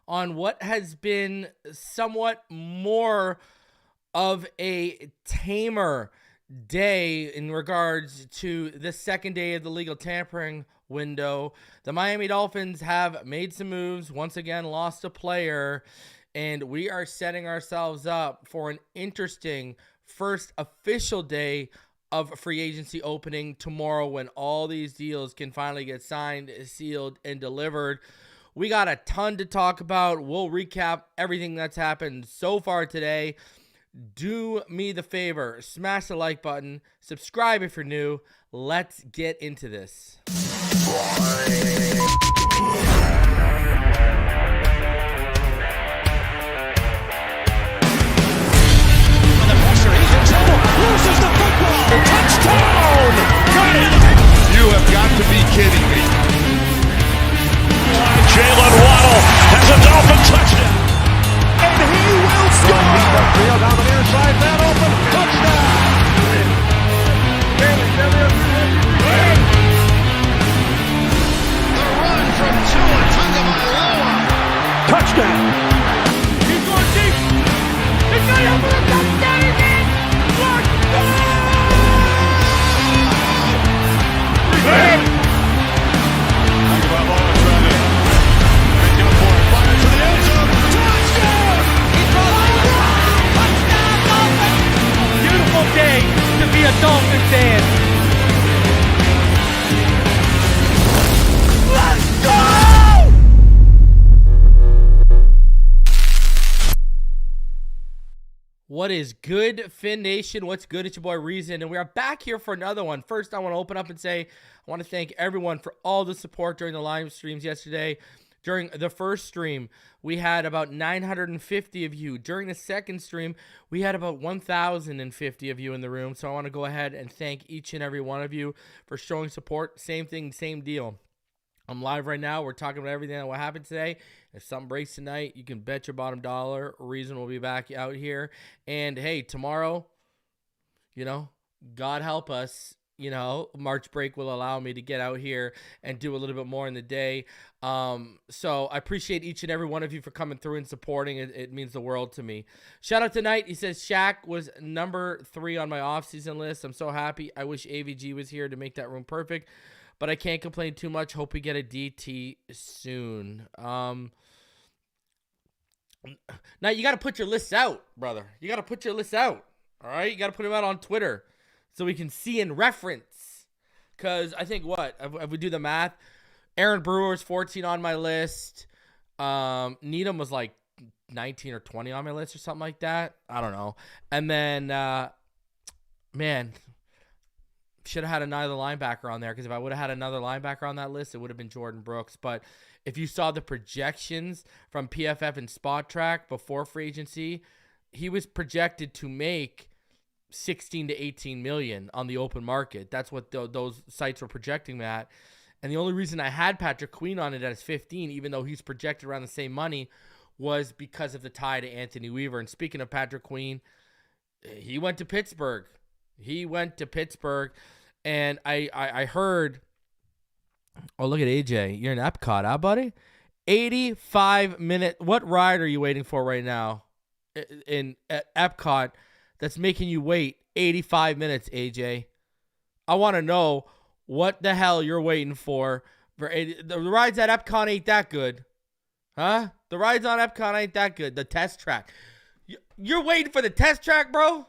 on what has been somewhat more of a tamer day in regards to the second day of the legal tampering window. The Miami Dolphins have made some moves, once again lost a player, and we are setting ourselves up for an interesting first official day of free agency opening tomorrow when all these deals can finally get signed, sealed, and delivered. We got a ton to talk about. We'll recap everything that's happened so far today. Do me the favor, smash the like button, subscribe if you're new. Let's get into this. Loses the football. Touchdown! Got it! You have got to be kidding me. Jalen Waddle has a Dolphin touchdown. And he will score! Field down the near side, that open. Touchdown! The run from Tua Tagovailoa. Touchdown! He's going deep. He's got it for a touchdown again! Beautiful day to be a Dolphin fan. Let's go! What is good, Fin Nation? What's good? It's your boy Reason, and we are back here for another one. First, I want to open up and say I want to thank everyone for all the support during the live streams yesterday. During the first stream, we had about 950 of you. During the second stream, we had about 1,050 of you in the room. So I want to go ahead and thank each and every one of you for showing support. Same thing, same deal. I'm live right now. We're talking about everything that will happen today. If something breaks tonight, you can bet your bottom dollar Reason will be back out here. And hey, tomorrow, God help us, March break will allow me to get out here and do a little bit more in the day. So I appreciate each and every one of you for coming through and supporting. It means the world to me. Shout out tonight. He says Shaq was number 3 on my offseason list. I'm so happy. I wish AVG was here to make that room perfect, but I can't complain too much. Hope we get a DT soon. Now you got to put your lists out, brother. You got to put your lists out. All right. You got to put them out on Twitter so we can see and reference. Because I think if we do the math, Aaron Brewer's 14 on my list. Needham was like 19 or 20 on my list or something like that. I don't know. And then, should have had another linebacker on there, because if I would have had another linebacker on that list, it would have been Jordan Brooks. But if you saw the projections from PFF and Spot Track before free agency, he was projected to make 16 to 18 million on the open market. That's what those sites were projecting that. And the only reason I had Patrick Queen on it as 15, even though he's projected around the same money, was because of the tie to Anthony Weaver. And speaking of Patrick Queen, he went to Pittsburgh. And I heard, oh, look at AJ. You're in Epcot, huh, buddy? 85-minute. What ride are you waiting for right now at Epcot that's making you wait 85 minutes, AJ? I want to know what the hell you're waiting for. The rides at Epcot ain't that good. Huh? The rides on Epcot ain't that good. The test track. You're waiting for the test track, bro?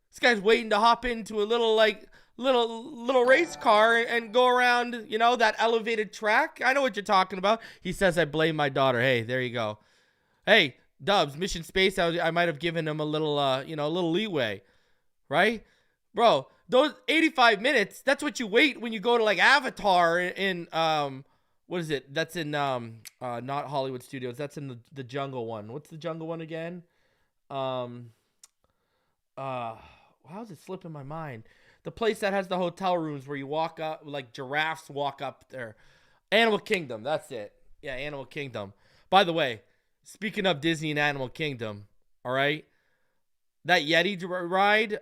This guy's waiting to hop into a little race car and go around, that elevated track. I know what you're talking about. He says, I blame my daughter. Hey, there you go. Hey, Dubs, Mission Space, I might have given him a little leeway, right? Bro, those 85 minutes, that's what you wait when you go to like Avatar in what is it? That's in not Hollywood Studios. That's in the jungle one. What's the jungle one again? How's it slipping my mind? The place that has the hotel rooms where you walk up, like giraffes walk up there. Animal Kingdom, that's it. Yeah, Animal Kingdom. By the way, speaking of Disney and Animal Kingdom, all right? That Yeti ride,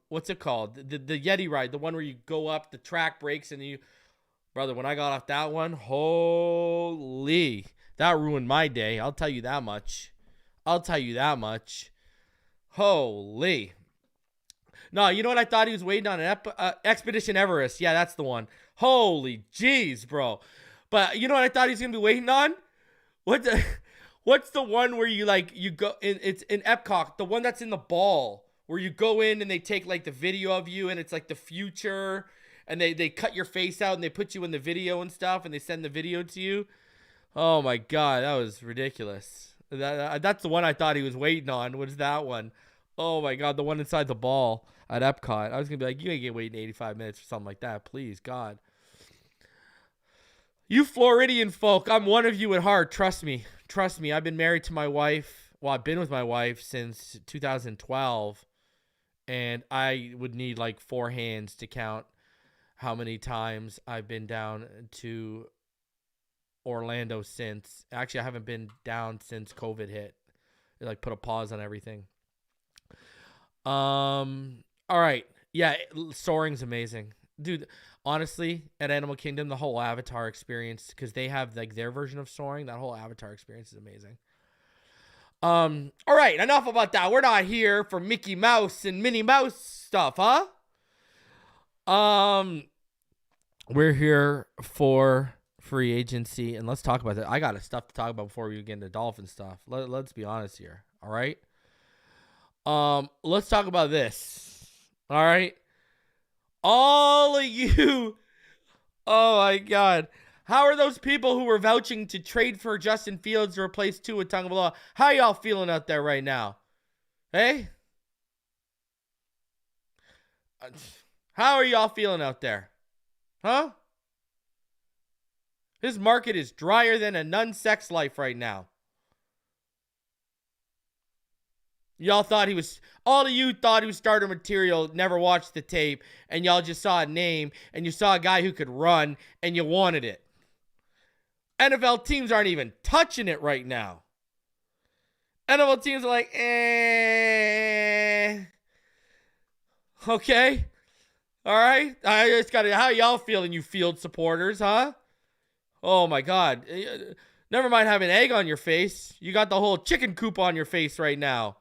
what's it called? The Yeti ride, the one where you go up, the track breaks, and brother, when I got off that one, holy, That ruined my day. I'll tell you that much. Holy. No, you know what I thought he was waiting on? Expedition Everest. Yeah, that's the one. Holy jeez, bro. But you know what I thought he was going to be waiting on? What's the one where you go in? It's in Epcot, the one that's in the ball where you go in and they take like the video of you and it's like the future and they cut your face out and they put you in the video and stuff and they send the video to you. Oh my God, that was ridiculous. That's the one I thought he was waiting on. Was that one? Oh my God, the one inside the ball at Epcot. I was gonna be like, you ain't gonna wait 85 minutes or something like that, please, God. You Floridian folk, I'm one of you at heart. Trust me. I've been married to my wife. Well, I've been with my wife since 2012, and I would need like 4 hands to count how many times I've been down to Orlando since. Actually, I haven't been down since COVID hit. They like put a pause on everything. All right. Yeah, soaring's amazing. Dude, honestly, at Animal Kingdom, the whole Avatar experience, because they have like their version of soaring, that whole Avatar experience is amazing. All right, enough about that. We're not here for Mickey Mouse and Minnie Mouse stuff, huh? We're here for free agency, and let's talk about that. I got stuff to talk about before we get into Dolphin stuff. Let's be honest here, all right? Let's talk about this, all right? All of you, oh my God. How are those people who were vouching to trade for Justin Fields to replace Tua Tagovailoa? How y'all feeling out there right now? Hey? How are y'all feeling out there? Huh? His market is drier than a nun's sex life right now. Y'all thought he was, all of you thought he was starter material, never watched the tape, and y'all just saw a name, and you saw a guy who could run, and you wanted it. NFL teams aren't even touching it right now. NFL teams are like, okay. All right. I just got to, how y'all feeling, you Field supporters, huh? Oh, my God. Never mind having egg on your face. You got the whole chicken coop on your face right now.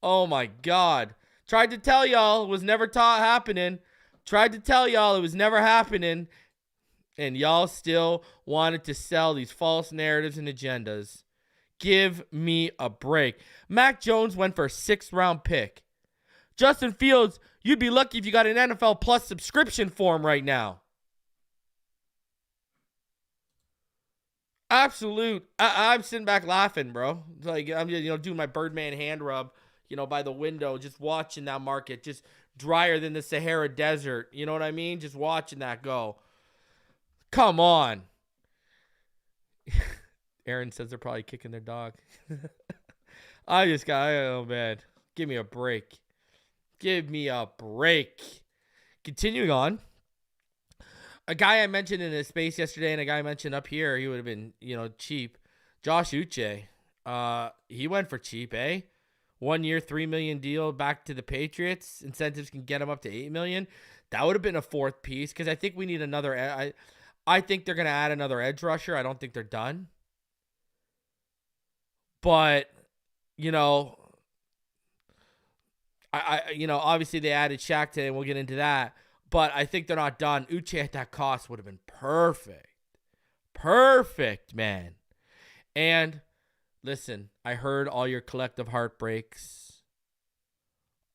Oh, my God. Tried to tell y'all it was never happening. And y'all still wanted to sell these false narratives and agendas. Give me a break. Mac Jones went for a 6th-round pick. Justin Fields, you'd be lucky if you got an NFL Plus subscription for him right now. Absolute. I'm sitting back laughing, bro. Like I'm just, doing my Birdman hand rub, by the window, just watching that market, just drier than the Sahara Desert. You know what I mean? Just watching that go. Come on. Aaron says they're probably kicking their dog. Oh man. Give me a break. Continuing on. A guy I mentioned in his space yesterday and a guy I mentioned up here, he would have been, cheap. Josh Uche. He went for cheap, 1 year, $3 million deal back to the Patriots. Incentives can get him up to $8 million. That would have been a 4th piece because I think we need another. I think they're going to add another edge rusher. I don't think they're done. But, obviously they added Shaq today, and we'll get into that. But I think they're not done. Uche at that cost would have been perfect. Perfect, man. And listen, I heard all your collective heartbreaks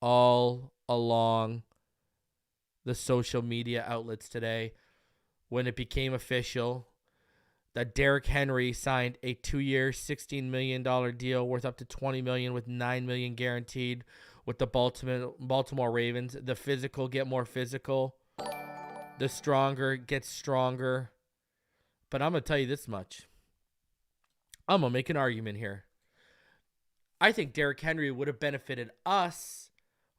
all along the social media outlets today when it became official that Derrick Henry signed a 2-year, $16 million deal worth up to $20 million with $9 million guaranteed with the Baltimore Ravens. The physical get more physical. The stronger gets stronger. But I'm going to tell you this much. I'm going to make an argument here. I think Derrick Henry would have benefited us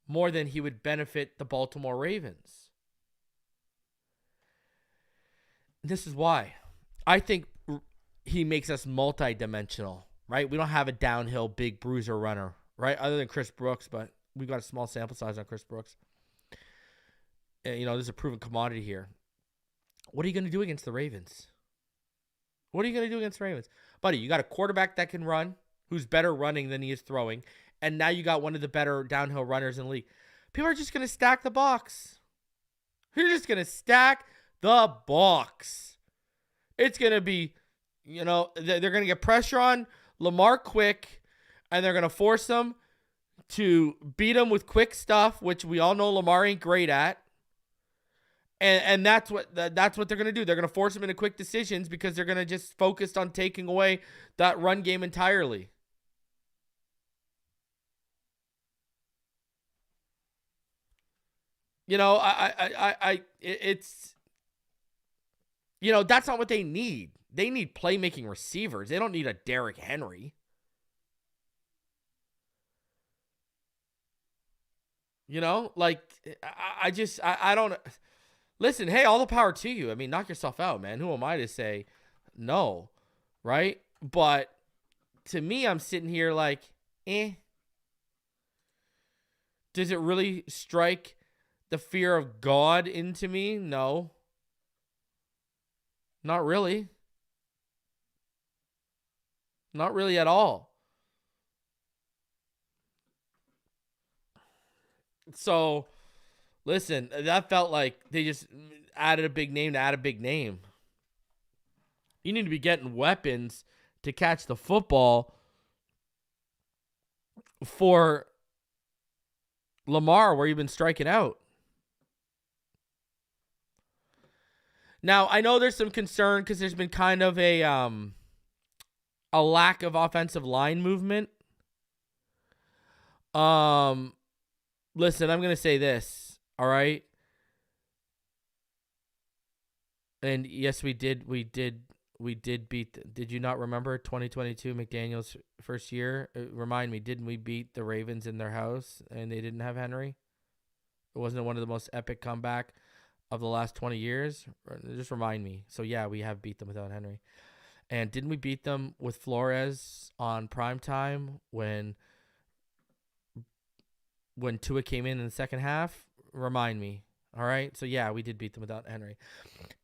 more than he would benefit the Baltimore Ravens. This is why. I think he makes us multi-dimensional, right? We don't have a downhill big bruiser runner, right? Other than Chris Brooks, but we've got a small sample size on Chris Brooks. And, this is a proven commodity here. What are you going to do against the Ravens? Buddy, you got a quarterback that can run, who's better running than he is throwing, and now you got one of the better downhill runners in the league. People are just going to stack the box. You're just going to stack the box. It's going to be, they're going to get pressure on Lamar quick, and they're going to force him to beat him with quick stuff, which we all know Lamar ain't great at. And that's what they're going to do. They're going to force him into quick decisions because they're going to just focus on taking away that run game entirely. It's that's not what they need. They need playmaking receivers. They don't need a Derrick Henry. I don't. Listen, hey, all the power to you. I mean, knock yourself out, man. Who am I to say no, right? But to me, I'm sitting here like, Does it really strike the fear of God into me? No. Not really. Not really at all. So, listen, that felt like they just added a big name to add a big name. You need to be getting weapons to catch the football for Lamar, where you've been striking out. Now, I know there's some concern because there's been kind of a lack of offensive line movement. Listen, I'm going to say this, all right? And yes, we did beat, did you not remember 2022 McDaniel's first year? Remind me, didn't we beat the Ravens in their house and they didn't have Henry? It wasn't one of the most epic comeback of the last 20 years? Just remind me. So yeah, we have beat them without Henry. And didn't we beat them with Flores on primetime when Tua came in the second half? Remind me. All right. So yeah, we did beat them without Henry.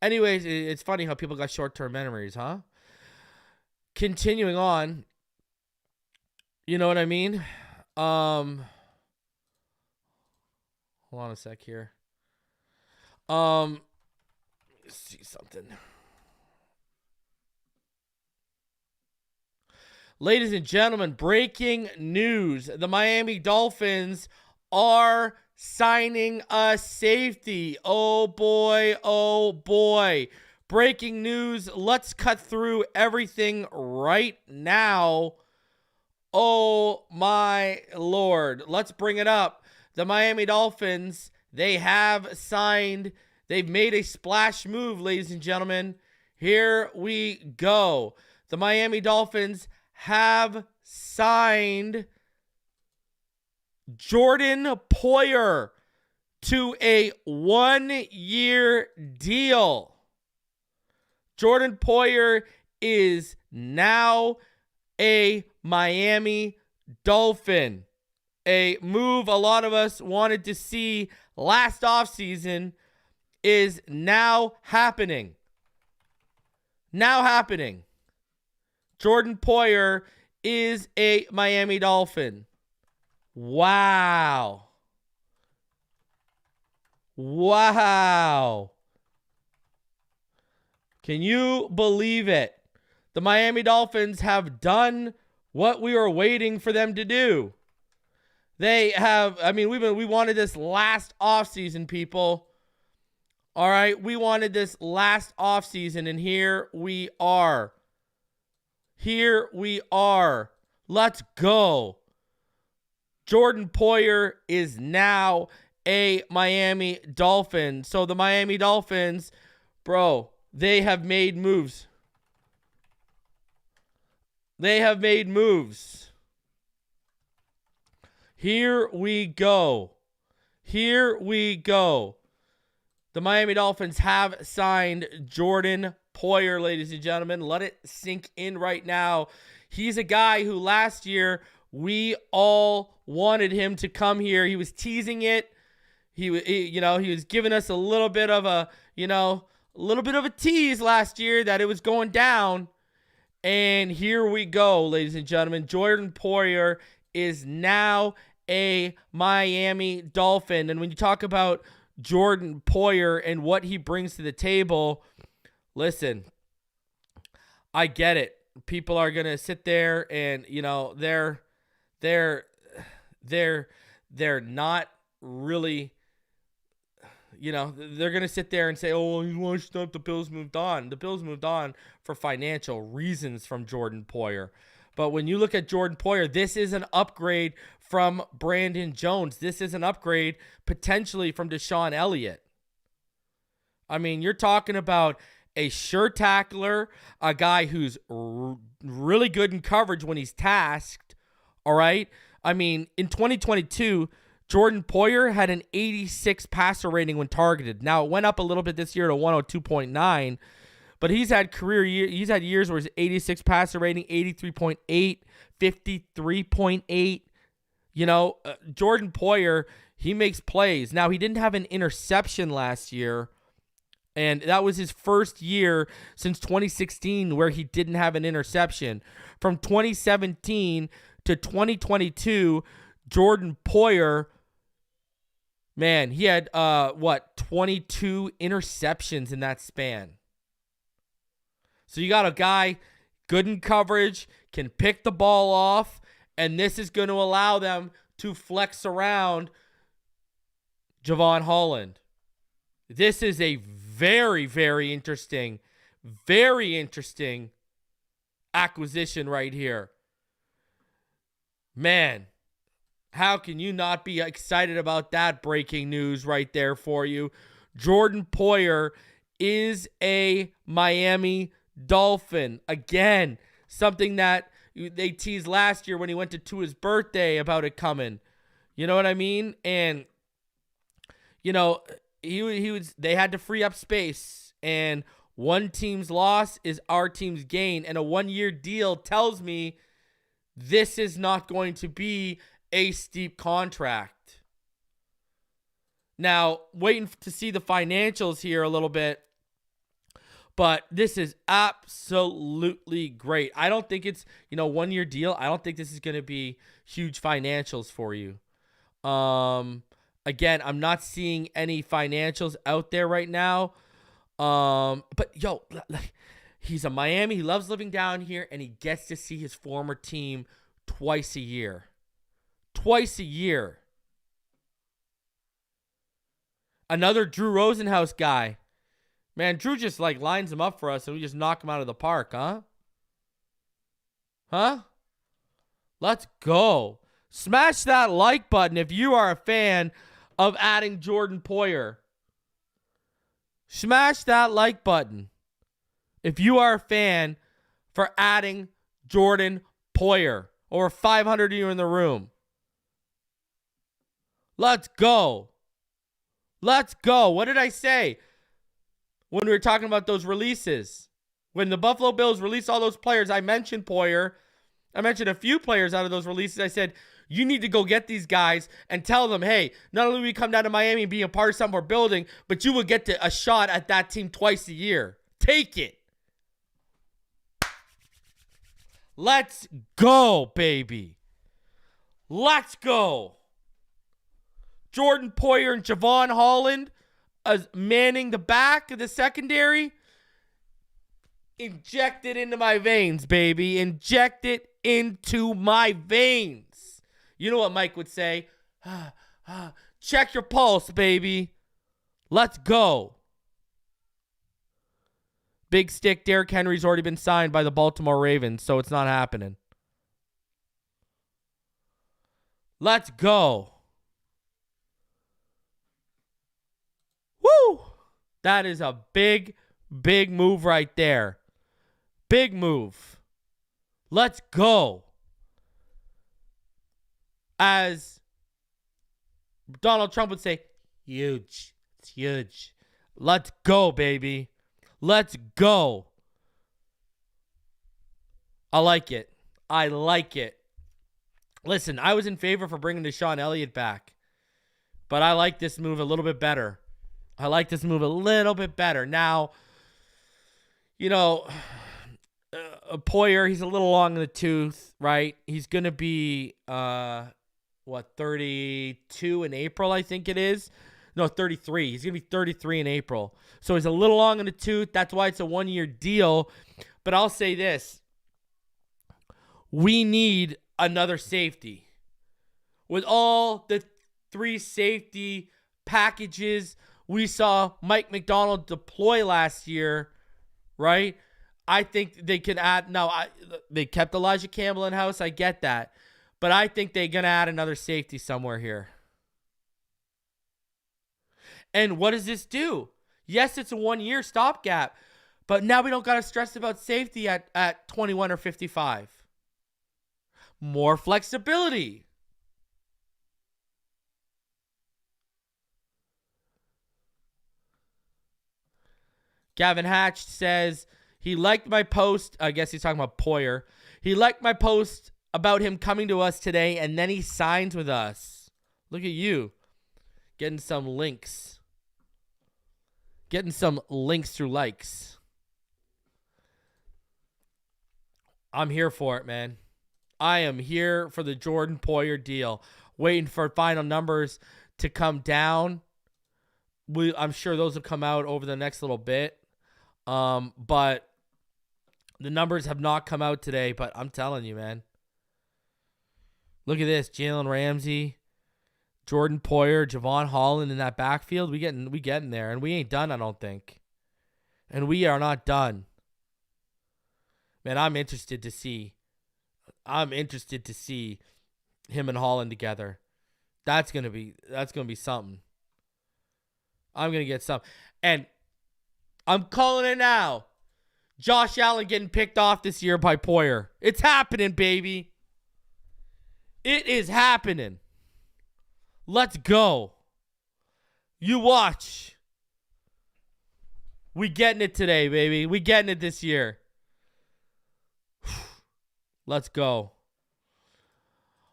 Anyways, it's funny how people got short-term memories, huh? Continuing on. You know what I mean? Hold on a sec here. Let's see something. Ladies and gentlemen, breaking news. The Miami Dolphins are signing a safety. Oh boy, oh boy. Breaking news. Let's cut through everything right now. Oh my Lord. Let's bring it up. The Miami Dolphins, they've made a splash move, ladies and gentlemen. Here we go. The Miami Dolphins have signed Jordan Poyer to a 1-year deal. Jordan Poyer is now a Miami Dolphin. A move a lot of us wanted to see last offseason is now happening. Now happening. Jordan Poyer is a Miami Dolphin. Wow. Wow. Can you believe it? The Miami Dolphins have done what we were waiting for them to do. They have, we wanted this last offseason, people. All right, we wanted this last offseason, and here we are. Here we are. Let's go. Jordan Poyer is now a Miami Dolphin. So the Miami Dolphins, bro, they have made moves. They have made moves. Here we go. Here we go. The Miami Dolphins have signed Jordan Poyer, ladies and gentlemen. Let it sink in right now. He's a guy who last year we all wanted him to come here. He was teasing it. He was giving us a little bit of a tease last year that it was going down. And here we go, ladies and gentlemen. Jordan Poyer is now a Miami Dolphin. And when you talk about Jordan Poyer and what he brings to the table, listen, I get it. People are going to sit there and, you know, they're not really, you know, they're going to sit there and say, oh, you washed up, the Bills moved on. The Bills moved on for financial reasons from Jordan Poyer. But when you look at Jordan Poyer, this is an upgrade from Brandon Jones. This is an upgrade potentially from Deshaun Elliott. I mean, you're talking about a sure tackler, a guy who's really good in coverage when he's tasked, all right? I mean, in 2022, Jordan Poyer had an 86 passer rating when targeted. Now, it went up a little bit this year to 102.9, but he's had years where he's 86 passer rating, 83.8, 53.8. You know, Jordan Poyer, he makes plays. Now, he didn't have an interception last year, and that was his first year since 2016 where he didn't have an interception. From 2017 to 2022, Jordan Poyer, man, he had, 22 interceptions in that span. So you got a guy good in coverage, can pick the ball off, and this is going to allow them to flex around Javon Holland. This is a very, very interesting acquisition right here. Man, how can you not be excited about that breaking news right there for you? Jordan Poyer is a Miami Dolphin. Again, something that they teased last year when he went to Tua's birthday about it coming. You know what I mean? And, you know, they had to free up space, and one team's loss is our team's gain, and a 1-year deal tells me this is not going to be a steep contract. Now, waiting to see the financials here a little bit, but this is absolutely great. I don't think it's, 1-year deal. I don't think this is going to be huge financials for you. Again, I'm not seeing any financials out there right now. But he's a Miami. He loves living down here, and he gets to see his former team twice a year. Twice a year. Another Drew Rosenhaus guy. Man, Drew just lines him up for us, and we just knock him out of the park, huh? Huh? Let's go. Smash that like button if you are a fan of adding Jordan Poyer. Smash that like button if you are a fan for adding Jordan Poyer. Over 500 of you in the room. Let's go. Let's go. What did I say when we were talking about those releases? When the Buffalo Bills released all those players, I mentioned Poyer. I mentioned a few players out of those releases. I said, you need to go get these guys and tell them, hey, not only will we come down to Miami and be a part of something we're building, but you will get a shot at that team twice a year. Take it. Let's go, baby. Let's go. Jordan Poyer and Javon Holland as manning the back of the secondary. Inject it into my veins, baby. Inject it into my veins. You know what Mike would say? Check your pulse, baby. Let's go. Big stick, Derrick Henry's already been signed by the Baltimore Ravens, so it's not happening. Let's go. Woo! That is a big, big move right there. Big move. Let's go. As Donald Trump would say, huge. It's huge. Let's go, baby. Let's go. I like it. I like it. Listen, I was in favor for bringing Deshaun Elliott back, but I like this move a little bit better. I like this move a little bit better. Now, Poyer, he's a little long in the tooth, right? He's going to be, 32 in April, I think it is. No, 33. He's going to be 33 in April. So he's a little long in the tooth. That's why it's a 1-year deal. But I'll say this. We need another safety. With all the 3 safety packages we saw Mike McDonald deploy last year, right? I think they can add. Now, they kept Elijah Campbell in-house. I get that. But I think they're going to add another safety somewhere here. And what does this do? Yes, it's a 1-year stopgap. But now we don't got to stress about safety at 21 or 55. More flexibility. Gavin Hatch says he liked my post. I guess he's talking about Poyer. He liked my post about him coming to us today, and then he signs with us. Look at you. Getting some links. Getting some links through likes. I'm here for it, man. I am here for the Jordan Poyer deal. Waiting for final numbers to come down. I'm sure those will come out over the next little bit. But the numbers have not come out today, but I'm telling you, man. Look at this. Jalen Ramsey, Jordan Poyer, Javon Holland in that backfield. We getting there, and we ain't done, I don't think. And we are not done. Man, I'm interested to see him and Holland together. That's gonna be something. I'm gonna get some. And I'm calling it now. Josh Allen getting picked off this year by Poyer. It's happening, baby. It is happening. Let's go. You watch. We getting it today, baby. We getting it this year. Let's go.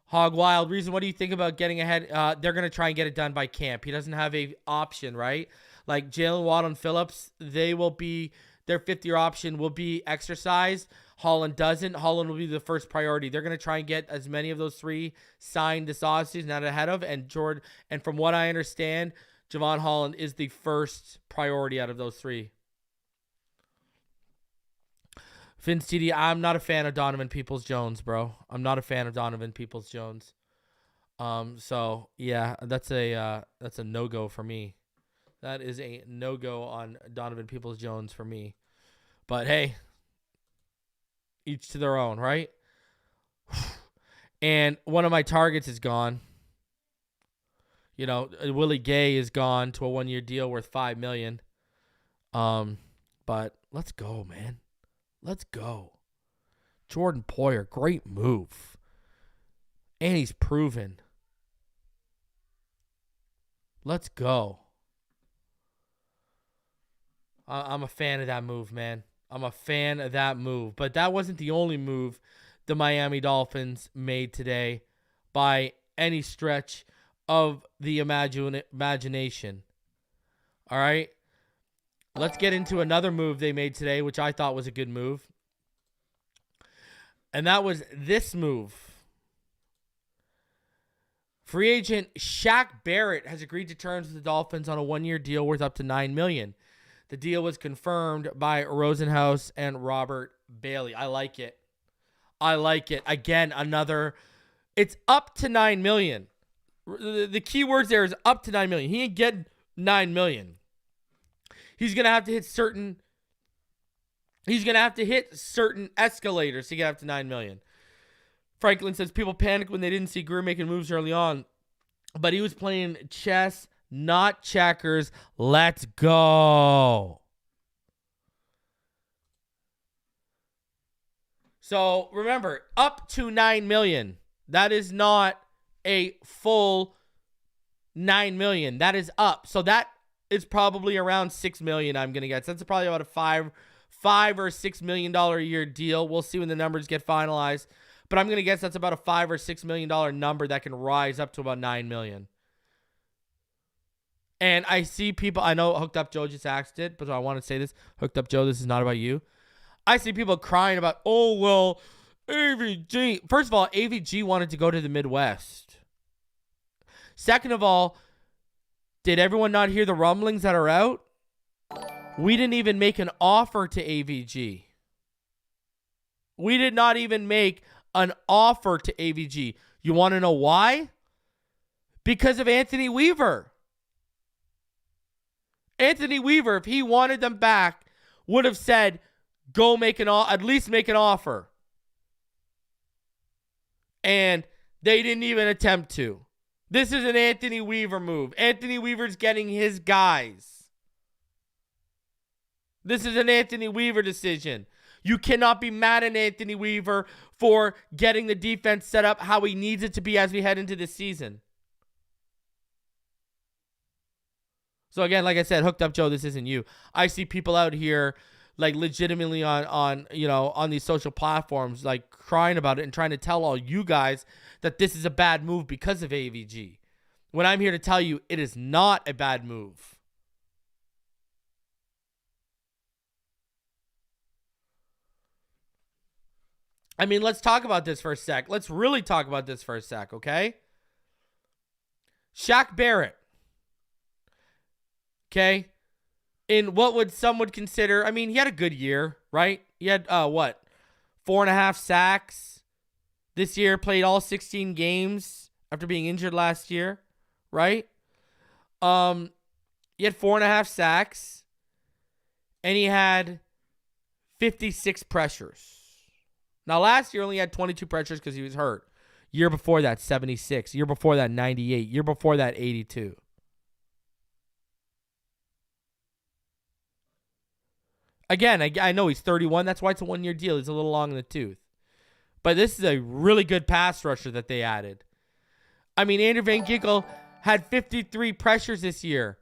Hog Wild Reason, what do you think about getting ahead? They're going to try and get it done by camp. He doesn't have a option, right? Like Jalen Waddle and Phillips, their 5th-year option will be exercised. Holland doesn't. Holland will be the first priority. They're going to try and get as many of those 3 signed this offseason, not ahead of. And from what I understand, Javon Holland is the first priority out of those 3. Phinside, I'm not a fan of Donovan Peoples-Jones, bro. I'm not a fan of Donovan Peoples-Jones. So yeah, that's a no-go for me. That is a no-go on Donovan Peoples-Jones for me. But hey, each to their own, right? And one of my targets is gone. You know, Willie Gay is gone to a 1-year deal worth $5 million. But let's go, man. Let's go. Jordan Poyer, great move. And he's proven. Let's go. I'm a fan of that move, man. I'm a fan of that move. But that wasn't the only move the Miami Dolphins made today by any stretch of the imagination. All right? Let's get into another move they made today, which I thought was a good move. And that was this move. Free agent Shaq Barrett has agreed to terms with the Dolphins on a 1-year deal worth up to $9 million. The deal was confirmed by Rosenhaus and Robert Bailey. I like it. Again, it's up to $9 million. The key words there is up to $9 million. He ain't getting $9 million. He's going to have to hit certain escalators to get up to $9 million. Franklin says people panicked when they didn't see Greer making moves early on, but he was playing chess, not checkers. Let's go. So remember, up to $9 million. That is not a full $9 million. That is up. So that is probably around $6 million I'm going to get. So that's probably about a $5 or $6 million a year deal. We'll see when the numbers get finalized. But I'm going to guess that's about a $5 or $6 million number that can rise up to about $9 million. And I see people, I know Hooked Up Joe just asked it, but I want to say this. Hooked Up Joe, this is not about you. I see people crying about, oh, well, AVG. First of all, AVG wanted to go to the Midwest. Second of all, did everyone not hear the rumblings that are out? We didn't even make an offer to AVG. We did not even make an offer to AVG. You want to know why? Because of Anthony Weaver. Anthony Weaver, if he wanted them back, would have said, go at least make an offer. And they didn't even attempt to. This is an Anthony Weaver move. Anthony Weaver's getting his guys. This is an Anthony Weaver decision. You cannot be mad at Anthony Weaver for getting the defense set up how he needs it to be as we head into this season. So again, like I said, Hooked Up Joe, this isn't you. I see people out here like legitimately on these social platforms like crying about it and trying to tell all you guys that this is a bad move because of AVG. When I'm here to tell you it is not a bad move. I mean, let's talk about this for a sec. Let's really talk about this for a sec, okay? Shaq Barrett. Okay? In what some would consider, I mean, he had a good year, right? He had, 4.5 sacks this year, played all 16 games after being injured last year, right? He had 4.5 sacks, and he had 56 pressures. Now, last year only had 22 pressures because he was hurt. Year before that, 76. Year before that, 98. Year before that, 82. Again, I know he's 31. That's why it's a one-year deal. He's a little long in the tooth. But this is a really good pass rusher that they added. I mean, Andrew Van Ginkel had 53 pressures this year.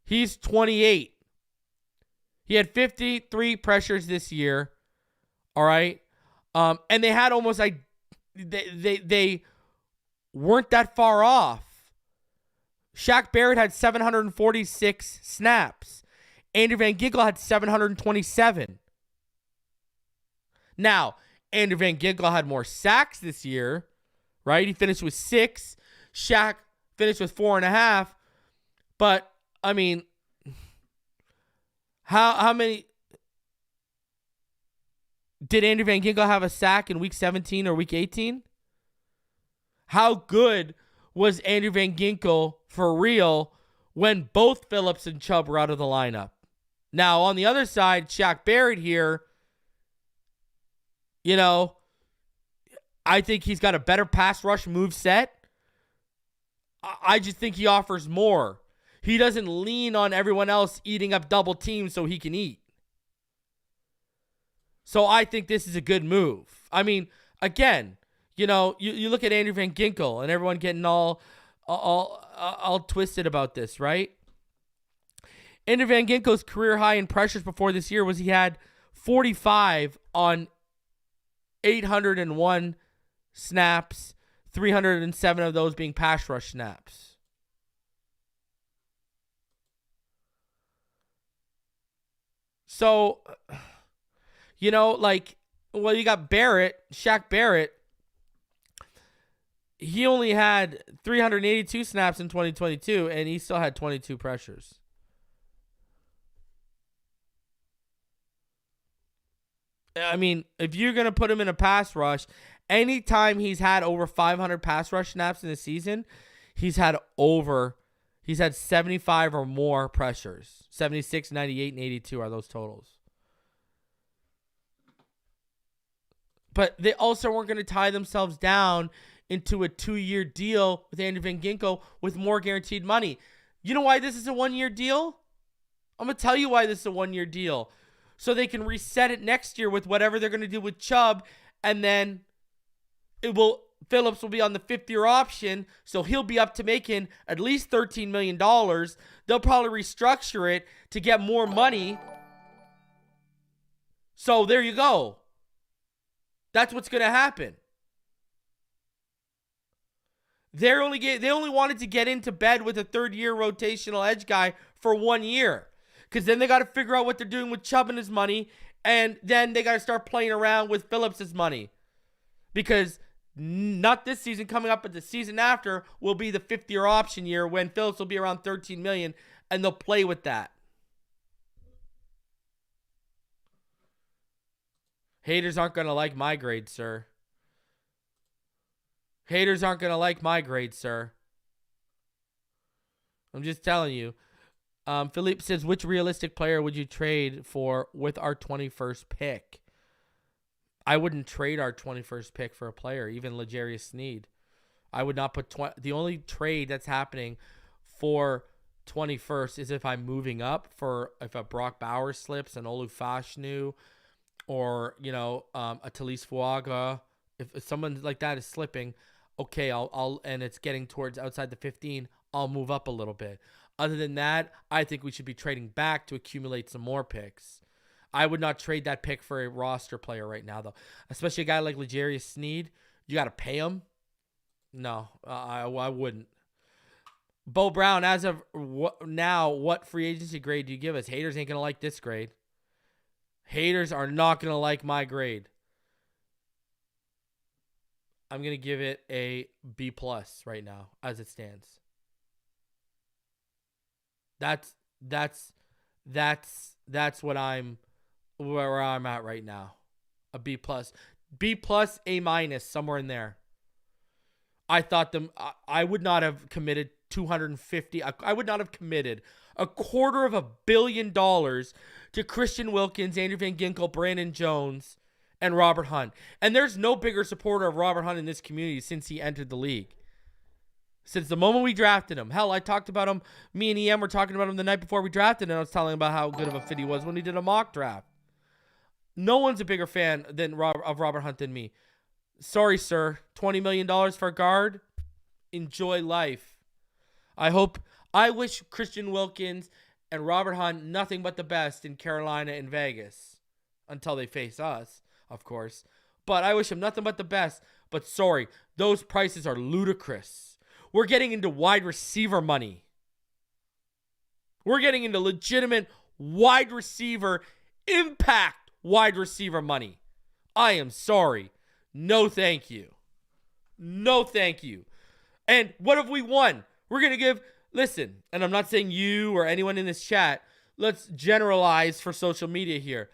He's 28. He had 53 pressures this year. All right? And they had almost like they weren't that far off. Shaq Barrett had 746 snaps. Andrew Van Ginkel had 727. Now, Andrew Van Ginkel had more sacks this year, right? He finished with 6. Shaq finished with 4.5. But, I mean, how many... Did Andrew Van Ginkel have a sack in week 17 or week 18? How good was Andrew Van Ginkel for real when both Phillips and Chubb were out of the lineup? Now, on the other side, Shaq Barrett here, I think he's got a better pass rush move set. I just think he offers more. He doesn't lean on everyone else eating up double teams so he can eat. So I think this is a good move. I mean, again, you look at Andrew Van Ginkel and everyone getting all twisted about this, right? Andrew Van Ginkel's career high in pressures before this year was he had 45 on 801 snaps, 307 of those being pass rush snaps. So, you got Barrett, Shaq Barrett. He only had 382 snaps in 2022, and he still had 22 pressures. I mean, if you're going to put him in a pass rush, anytime he's had over 500 pass rush snaps in a season, he's had 75 or more pressures. 76, 98, and 82 are those totals. But they also weren't going to tie themselves down into a 2-year deal with Andrew Van Ginkel with more guaranteed money. You know why this is a 1-year deal? I'm going to tell you why this is a 1-year deal. So they can reset it next year with whatever they're going to do with Chubb, and then Phillips will be on the 5th-year option, so he'll be up to making at least $13 million. They'll probably restructure it to get more money. So there you go. That's what's going to happen. They only wanted to get into bed with a 3rd-year rotational edge guy for 1 year. Because then they got to figure out what they're doing with Chubb and his money. And then they got to start playing around with Phillips's money. Because not this season coming up, but the season after will be the 5th-year option year when Phillips will be around $13 million, and they'll play with that. Haters aren't going to like my grade, sir. Haters aren't going to like my grade, sir. I'm just telling you. Philippe says, which realistic player would you trade for with our 21st pick? I wouldn't trade our 21st pick for a player, even L'Jarius Sneed. I would not put the only trade that's happening for 21st is if I'm moving up for if a Brock Bowers slips, an Olu Fashanu, or a Talise Fuaga. If someone like that is slipping, okay, I'll and it's getting towards outside the 15, I'll move up a little bit. Other than that, I think we should be trading back to accumulate some more picks. I would not trade that pick for a roster player right now, though. Especially a guy like L'Jarius Sneed. You got to pay him? No, I wouldn't. Bo Brown, as of now, what free agency grade do you give us? Haters ain't going to like this grade. Haters are not going to like my grade. I'm going to give it a B+ right now, as it stands. That's where I'm at right now. A B+. B+, A-, somewhere in there. I thought I would not have committed 250. I would not have committed $250 million to Christian Wilkins, Andrew Van Ginkel, Brandon Jones, and Robert Hunt. And there's no bigger supporter of Robert Hunt in this community since he entered the league. Since the moment we drafted him. Hell, I talked about him. Me and EM were talking about him the night before we drafted him, and I was telling him about how good of a fit he was when he did a mock draft. No one's a bigger fan of Robert Hunt than me. Sorry, sir. $20 million for a guard? Enjoy life. I wish Christian Wilkins and Robert Hunt nothing but the best in Carolina and Vegas. Until they face us, of course. But I wish him nothing but the best. But sorry, those prices are ludicrous. We're getting into wide receiver money. We're getting into legitimate wide receiver, impact wide receiver money. I am sorry. No, thank you. No, thank you. And what have we won? We're going to listen, and I'm not saying you or anyone in this chat. Let's generalize for social media here.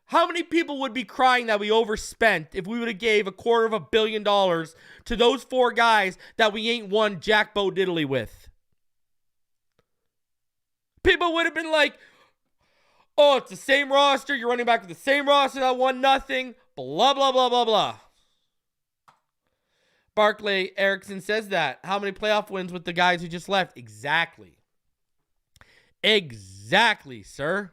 How many people would be crying that we overspent if we would have gave $250 million to those 4 guys that we ain't won Jack Bo Diddley with? People would have been like, oh, it's the same roster. You're running back with the same roster that won nothing. Blah, blah, blah, blah, blah. Barclay Erickson says that. How many playoff wins with the guys who just left? Exactly. Exactly, sir.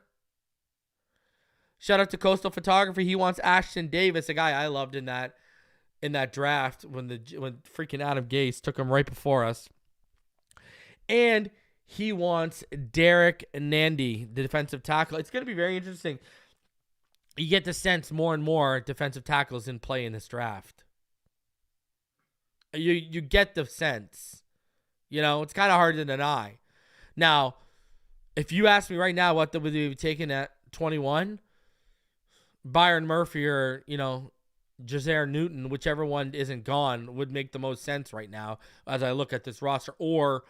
Shout out to Coastal Photography. He wants Ashton Davis, a guy I loved in that draft when freaking Adam Gase took him right before us. And he wants Derrick Nandy, the defensive tackle. It's going to be very interesting. You get the sense more and more defensive tackles in play in this draft. You get the sense. It's kind of hard to deny. Now, if you ask me right now what would they have taken at 21, Byron Murphy or, Jazair Newton, whichever one isn't gone, would make the most sense right now as I look at this roster. Or,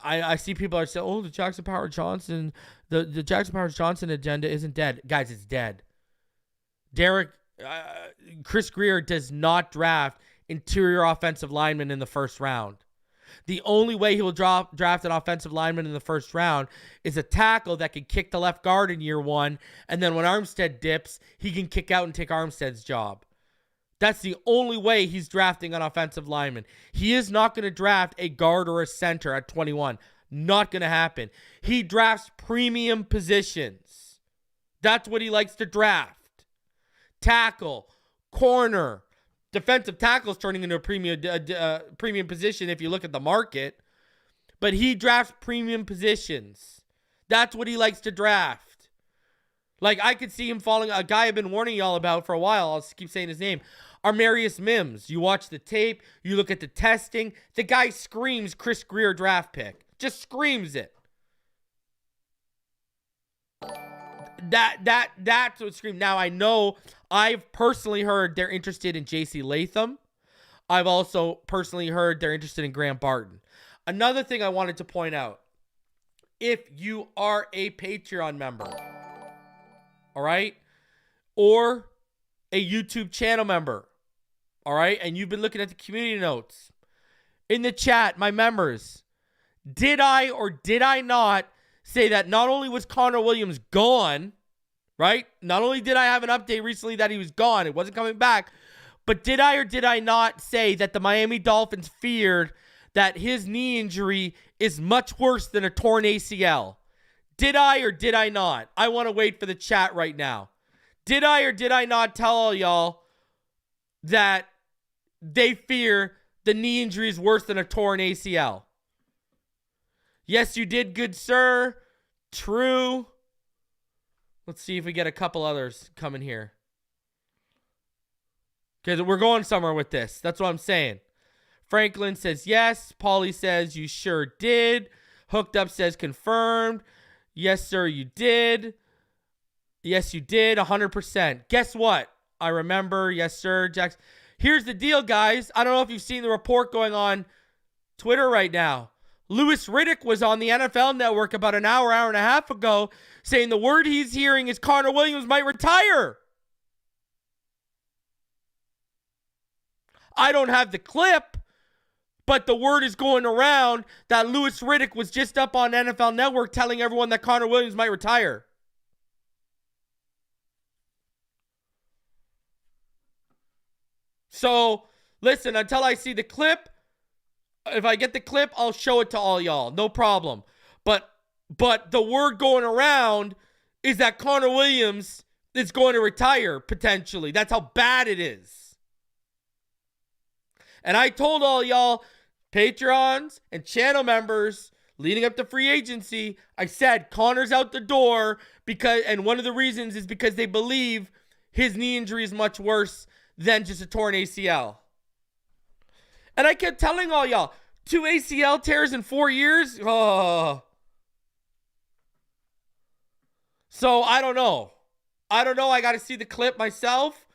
I see people are saying, oh, the Jackson Powers Johnson, the Jackson Powers Johnson agenda isn't dead. Guys, it's dead. Chris Grier does not draft interior offensive linemen in the first round. The only way he will draft an offensive lineman in the first round is a tackle that can kick the left guard in year 1, and then when Armstead dips, he can kick out and take Armstead's job. That's the only way he's drafting an offensive lineman. He is not going to draft a guard or a center at 21. Not going to happen. He drafts premium positions. That's what he likes to draft. Tackle, corner. Defensive tackle is turning into a premium position if you look at the market. But he drafts premium positions. That's what he likes to draft. Like, I could see him falling. A guy I've been warning y'all about for a while, I'll keep saying his name, Armarius Mims. You watch the tape, you look at the testing, the guy screams Chris Grier draft pick. Just screams it. That's what screamed. Now I know I've personally heard they're interested in JC Latham. I've also personally heard they're interested in Graham Barton. Another thing I wanted to point out, if you are a Patreon member, all right, or a YouTube channel member, all right, and you've been looking at the community notes, in the chat, my members, did I or did I not say that not only was Connor Williams gone, right? Not only did I have an update recently that he was gone, it wasn't coming back, but did I or did I not say that the Miami Dolphins feared that his knee injury is much worse than a torn ACL? Did I or did I not? I want to wait for the chat right now. Did I or did I not tell all y'all that they fear the knee injury is worse than a torn ACL? Yes, you did, good sir. True. Let's see if we get a couple others coming here. Because we're going somewhere with this. That's what I'm saying. Franklin says yes. Paulie says you sure did. Hooked Up says confirmed. Yes, sir, you did. Yes, you did. 100%. Guess what? I remember. Yes, sir. Jax. Here's the deal, guys. I don't know if you've seen the report going on Twitter right now. Louis Riddick was on the NFL Network about an hour and a half ago saying the word he's hearing is Connor Williams might retire. I don't have the clip, but the word is going around that Louis Riddick was just up on NFL Network telling everyone that Connor Williams might retire. So, listen, until I see the clip, if I get the clip, I'll show it to all y'all. No problem. But the word going around is that Connor Williams is going to retire, potentially. That's how bad it is. And I told all y'all, Patreons and channel members, leading up to free agency, I said Connor's out the door and one of the reasons is because they believe his knee injury is much worse than just a torn ACL. And I kept telling all y'all, 2 ACL tears in 4 years? Oh. So I don't know. I got to see the clip myself.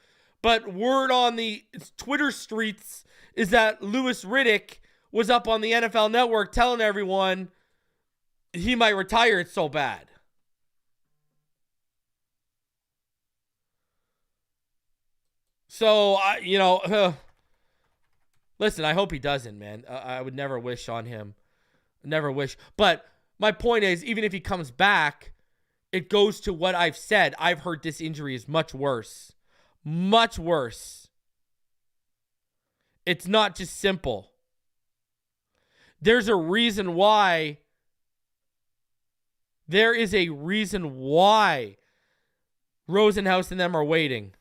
But word on the Twitter streets is that Louis Riddick was up on the NFL Network telling everyone he might retire. It's so bad. So, listen, I hope he doesn't, man. I would never wish on him. Never wish. But my point is, even if he comes back, it goes to what I've said. I've heard this injury is much worse. Much worse. It's not just simple. There's a reason why. There is a reason why Rosenhaus and them are waiting.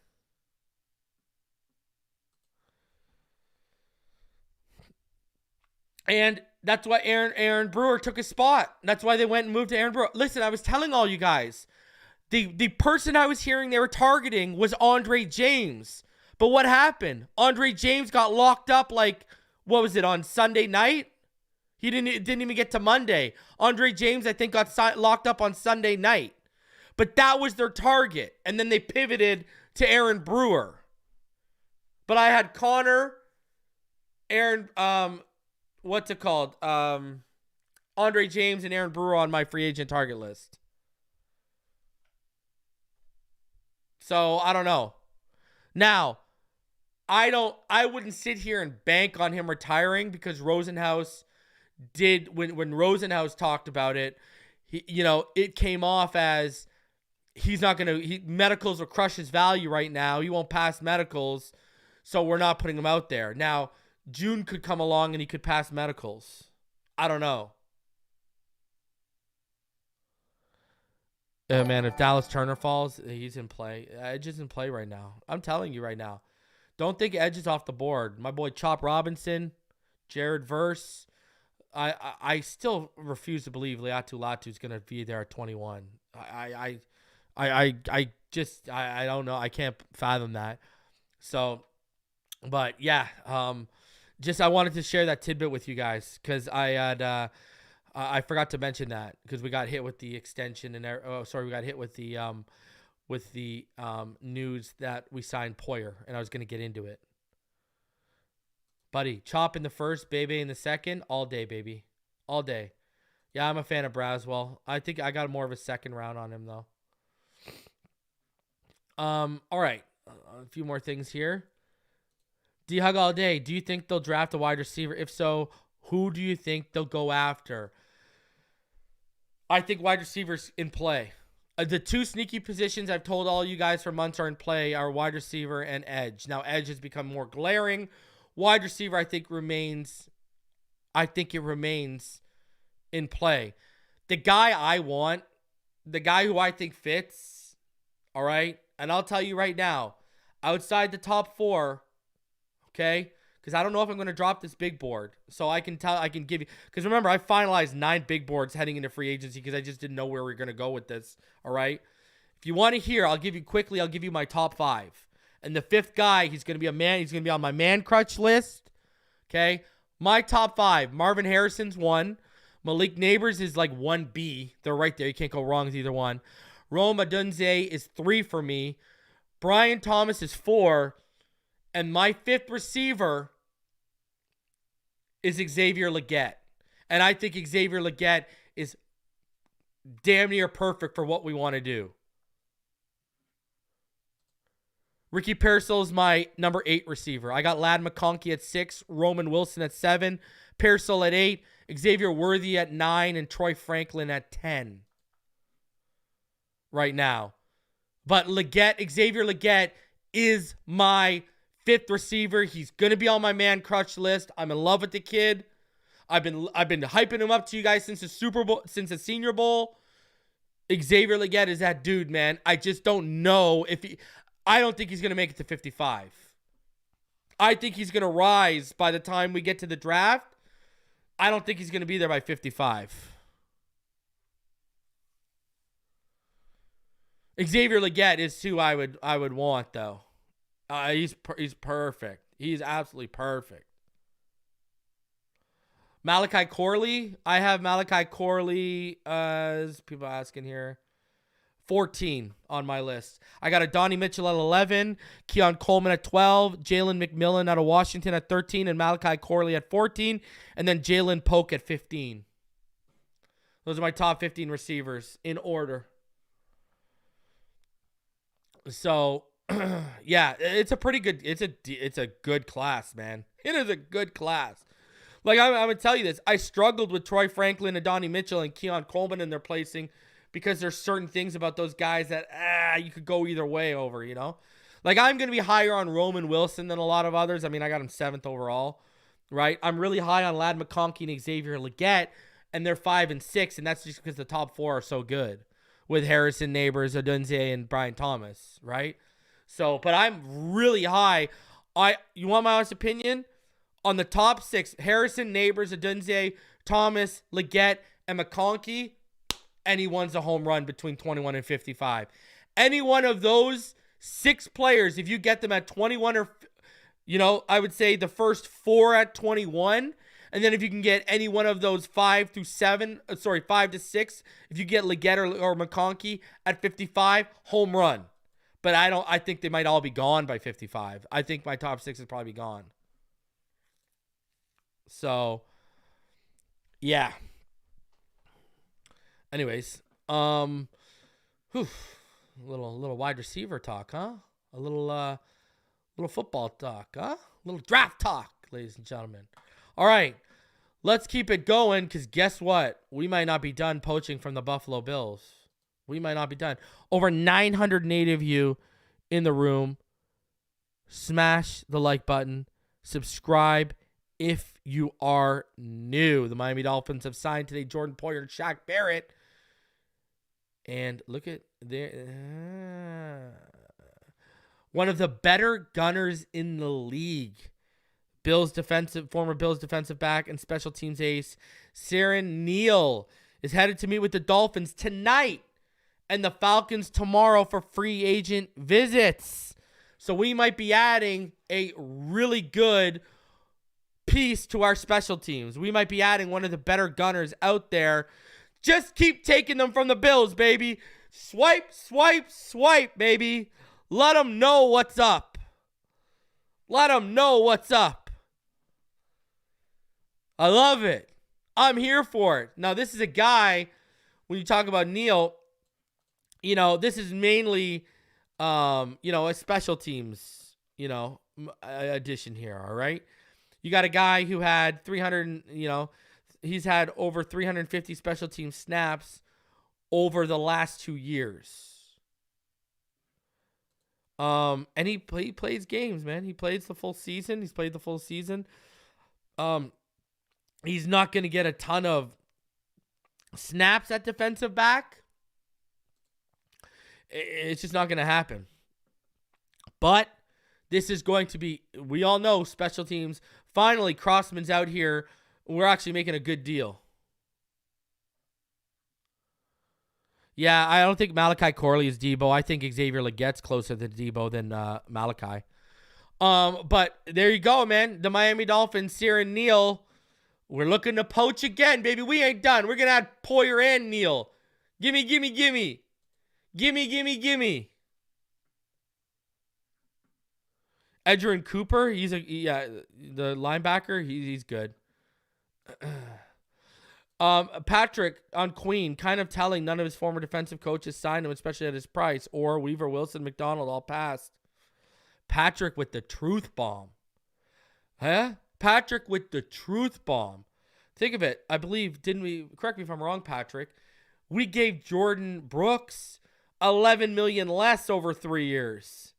And that's why Aaron Brewer took his spot. That's why they went and moved to Aaron Brewer. Listen, I was telling all you guys, the person I was hearing they were targeting was Andre James. But what happened? Andre James got locked up on Sunday night? He didn't even get to Monday. Andre James, I think, got locked up on Sunday night. But that was their target. And then they pivoted to Aaron Brewer. But I had Connor, Aaron, what's it called? Andre James and Aaron Brewer on my free agent target list. So, I don't know. Now, I wouldn't sit here and bank on him retiring because Rosenhaus did, when Rosenhaus talked about it, it came off as he's not going to, medicals will crush his value right now. He won't pass medicals, so we're not putting him out there. Now, June could come along and he could pass medicals. I don't know. Man, if Dallas Turner falls, he's in play. Edge is in play right now. I'm telling you right now. Don't think Edge is off the board. My boy Chop Robinson, Jared Verse. I still refuse to believe Leatu Latu is going to be there at 21. I don't know. I can't fathom that. So, but yeah, I wanted to share that tidbit with you guys because I had I forgot to mention that because we got hit with the extension and we got hit with the news that we signed Poyer, and I was going to get into it. Buddy, chop in the first, baby in the second, all day, baby. All day. Yeah, I'm a fan of Braswell. I think I got more of a second round on him, though. All right. A few more things here. D-Hug all day. Do you think they'll draft a wide receiver? If so, who do you think they'll go after? I think wide receivers in play. The two sneaky positions I've told all you guys for months are in play are wide receiver and edge. Now, edge has become more glaring. Wide receiver, I think it remains in play. The guy I want, the guy who I think fits, all right? And I'll tell you right now, outside the top 4, okay? Because I don't know if I'm going to drop this big board. So I can give you, because remember, I finalized 9 big boards heading into free agency because I just didn't know where we were going to go with this. All right. If you want to hear, I'll give you my top 5. And the 5th guy, he's going to be he's going to be on my man crutch list. Okay. My top 5, Marvin Harrison's 1. Malik Neighbors is like 1B. They're right there. You can't go wrong with either one. Rome Odunze is 3 for me. Brian Thomas is 4. And my 5th receiver is Xavier Legette. And I think Xavier Legette is damn near perfect for what we want to do. Ricky Pearsall is my number 8 receiver. I got Ladd McConkey at 6, Roman Wilson at 7, Pearsall at 8, Xavier Worthy at 9, and Troy Franklin at 10 right now. But Xavier Legette is my 5th receiver. He's going to be on my man crutch list. I'm in love with the kid. I've been hyping him up to you guys since the Super Bowl, since the Senior Bowl. Xavier Legette is that dude, man. I just don't know if I don't think he's going to make it to 55. I think he's going to rise by the time we get to the draft. I don't think he's going to be there by 55. Xavier Legette is who I would want, though. He's perfect. He's absolutely perfect. Malachi Corley. I have Malachi Corley as people asking here. 14 on my list. I got a Donnie Mitchell at 11, Keon Coleman at 12, Jalen McMillan out of Washington at 13, and Malachi Corley at 14, and then Jalen Polk at 15. Those are my top 15 receivers in order. So, yeah, it's a pretty good. It's a good class, man. It is a good class. Like I'm gonna tell you this, I struggled with Troy Franklin and Donnie Mitchell and Keon Coleman in their placing. Because there's certain things about those guys that you could go either way over, you know? Like, I'm going to be higher on Roman Wilson than a lot of others. I mean, I got him 7th overall, right? I'm really high on Ladd McConkey and Xavier Legette, and they're 5 and 6, and that's just because the top 4 are so good with Harrison, Neighbors, Odunze, and Brian Thomas, right? So, but I'm really high. You want my honest opinion? On the top 6, Harrison, Neighbors, Odunze, Thomas, Legette, and McConkey, anyone's a home run between 21 and 55. Any one of those 6 players, if you get them at 21 or, I would say the first 4 at 21. And then if you can get any one of those 5 to 6, if you get Legette or McConkey at 55, home run. But I think they might all be gone by 55. I think my top 6 is probably gone. So, yeah. Anyways, little wide receiver talk, huh? A little football talk, huh? A little draft talk, ladies and gentlemen. All right, let's keep it going, because guess what? We might not be done poaching from the Buffalo Bills. We might not be done. Over 900 native you in the room. Smash the like button. Subscribe if you are new. The Miami Dolphins have signed today Jordan Poyer and Shaq Barrett. And look at there. One of the better gunners in the league. Former Bills defensive back and special teams ace, Siran Neal, is headed to meet with the Dolphins tonight and the Falcons tomorrow for free agent visits. So we might be adding a really good piece to our special teams. We might be adding one of the better gunners out there. Just keep taking them from the Bills, baby. Swipe, swipe, swipe, baby. Let them know what's up. Let them know what's up. I love it. I'm here for it. Now, this is a guy, when you talk about Neal, this is mainly, a special teams, addition here, all right? You got a guy who had 300, he's had over 350 special team snaps over the last 2 years. And he plays games, man. He plays the full season. He's played the full season. He's not going to get a ton of snaps at defensive back. It's just not going to happen. But this is going to be, we all know special teams. Finally, Crossman's out here. We're actually making a good deal. Yeah, I don't think Malachi Corley is Debo. I think Xavier Legette's closer to Debo than Malachi. But there you go, man. The Miami Dolphins, Siran, Neal. We're looking to poach again, baby. We ain't done. We're going to add Poyer and Neal. Gimme, gimme, gimme. Gimme, gimme, gimme. Edgerrin Cooper, the linebacker, he's good. Patrick on Queen, kind of telling none of his former defensive coaches signed him, especially at his price. Or Weaver, Wilson, McDonald, all passed. Patrick with the truth bomb. Huh? Patrick with the truth bomb. Think of it. I believe, didn't we, correct me if I'm wrong, Patrick, we gave Jordan Brooks $11 million less over 3 years.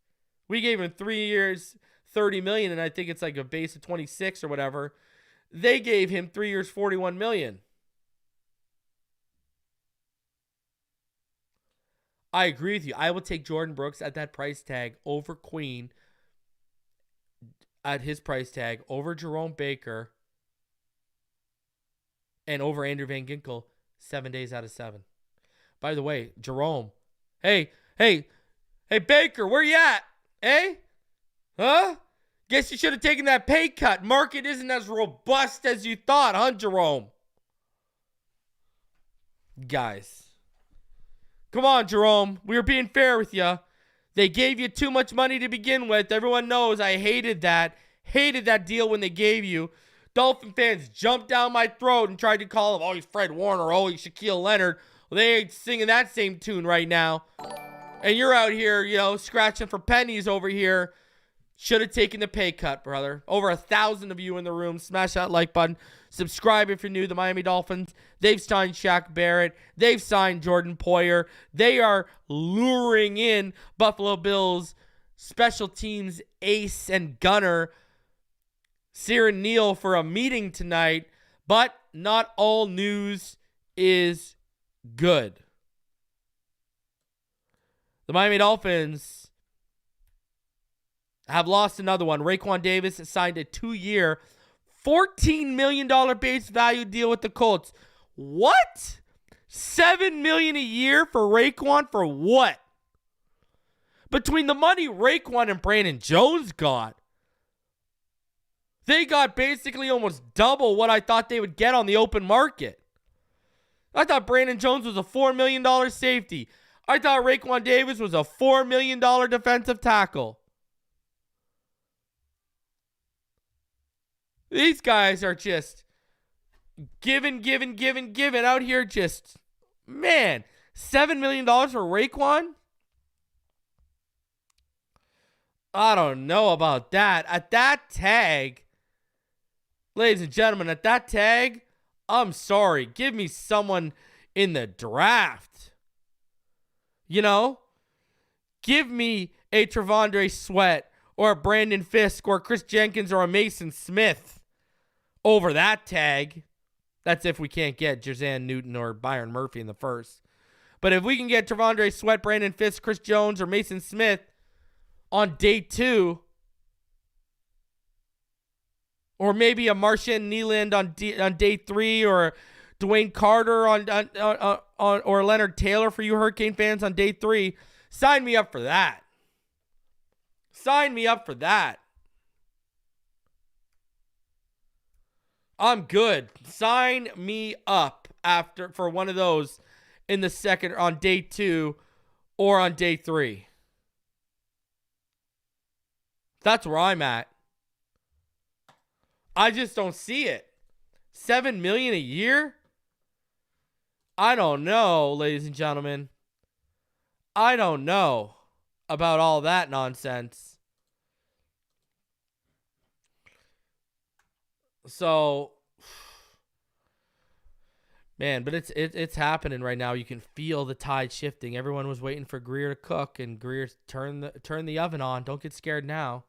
We gave him 3 years, $30 million, and I think it's like a base of 26 or whatever. They gave him 3 years, $41 million. I agree with you. I will take Jordan Brooks at that price tag over Queen at his price tag, over Jerome Baker, and over Andrew Van Ginkel 7 days out of 7. By the way, Jerome, hey, Baker, where you at? Eh? Huh? Guess you should have taken that pay cut. Market isn't as robust as you thought, huh, Jerome? Guys. Come on, Jerome. We were being fair with you. They gave you too much money to begin with. Everyone knows I hated that. Hated that deal when they gave you. Dolphin fans jumped down my throat and tried to call him, oh, he's Fred Warner. Oh, he's Shaquille Leonard. Well, they ain't singing that same tune right now. And you're out here, scratching for pennies over here. Should have taken the pay cut, brother. Over 1,000 of you in the room. Smash that like button. Subscribe if you're new. The Miami Dolphins, they've signed Shaq Barrett. They've signed Jordan Poyer. They are luring in Buffalo Bills special teams ace and gunner Siran Neal for a meeting tonight. But not all news is good. The Miami Dolphins have lost another one. Raekwon Davis has signed a 2-year, $14 million base value deal with the Colts. What? $7 million a year for Raekwon for what? Between the money Raekwon and Brandon Jones got, they got basically almost double what I thought they would get on the open market. I thought Brandon Jones was a $4 million safety. I thought Raekwon Davis was a $4 million defensive tackle. These guys are just giving out here. Just, man, $7 million for Raekwon? I don't know about that. At that tag, ladies and gentlemen, at that tag, I'm sorry. Give me someone in the draft. Give me a Travondre Sweat or a Brandon Fisk or Chris Jenkins or a Mason Smith over that tag. That's if we can't get Jazan Newton or Byron Murphy in the first. But if we can get Travondre Sweat, Brandon Fisk, Chris Jones, or Mason Smith on day 2, or maybe a Marshawn Nyland on day 3, or Dwayne Carter or Leonard Taylor for you Hurricane fans on day 3, sign me up for that. Sign me up for that. I'm good. Sign me up for one of those in the second on day 2 or on day 3. That's where I'm at. I just don't see it. $7 million a year? I don't know, ladies and gentlemen. I don't know about all that nonsense. So, man, but it's happening right now. You can feel the tide shifting. Everyone was waiting for Greer to cook, and Greer turn the oven on. Don't get scared now.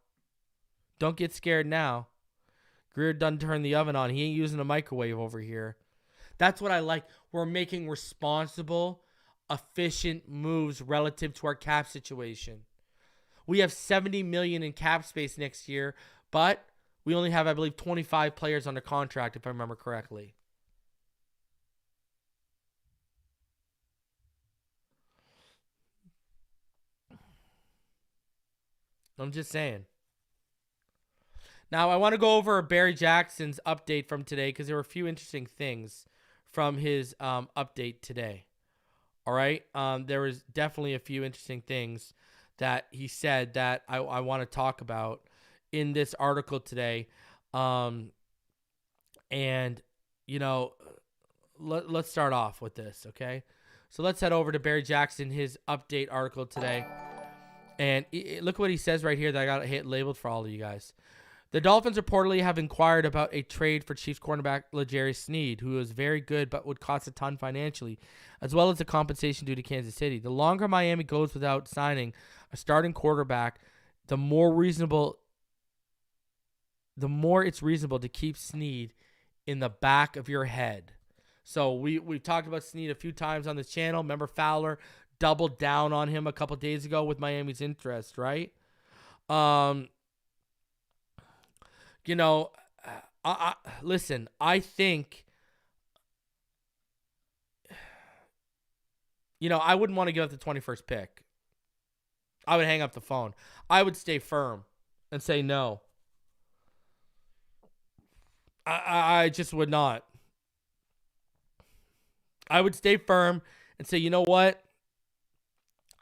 Don't get scared now. Greer done turned the oven on. He ain't using a microwave over here. That's what I like. We're making responsible, efficient moves relative to our cap situation. We have $70 million in cap space next year, but we only have, I believe, 25 players under contract, if I remember correctly. I'm just saying. Now, I want to go over Barry Jackson's update from today because there were a few interesting things from his update today. All right? There was definitely a few interesting things that he said that I want to talk about in this article today. And, you know, let's start off with this, okay? So let's head over to Barry Jackson, his update article today. And look what he says right here that I got labeled for all of you guys. The Dolphins reportedly have inquired about a trade for Chiefs cornerback Sneed, who is very good but would cost a ton financially, as well as the compensation due to Kansas City. The longer Miami goes without signing a starting quarterback, the more it's reasonable to keep Sneed in the back of your head. So we've talked about Sneed a few times on this channel. Remember Fowler doubled down on him a couple days ago with Miami's interest, right? You know, listen, I think, you know, I wouldn't want to give up the 21st pick. I would hang up the phone. I would stay firm and say no. I just would not. I would stay firm and say, you know what?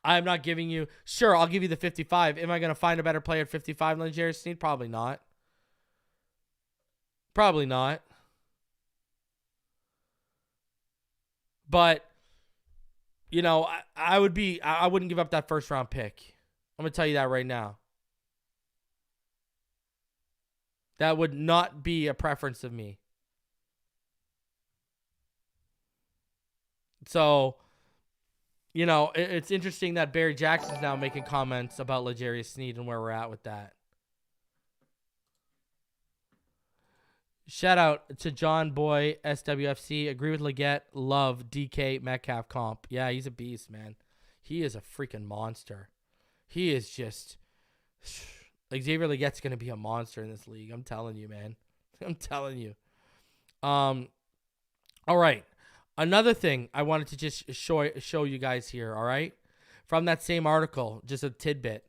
I'm not giving you, sure, I'll give you the 55. Am I going to find a better player at 55 than Jerry Sneed? Probably not. Probably not. But, you know, I wouldn't give up that first round pick. I'm going to tell you that right now. That would not be a preference of me. So, you know, it's interesting that Barry Jackson's now making comments about L'Jarius Sneed and where we're at with that. Shout out to John Boy, SWFC. Agree with Leggett. Love DK Metcalf comp. Yeah, he's a beast, man. He is a freaking monster. He is just... Xavier Leggett's going to be a monster in this league. I'm telling you, man. I'm telling you. All right. Another thing I wanted to just show you guys here, all right? From that same article, just a tidbit.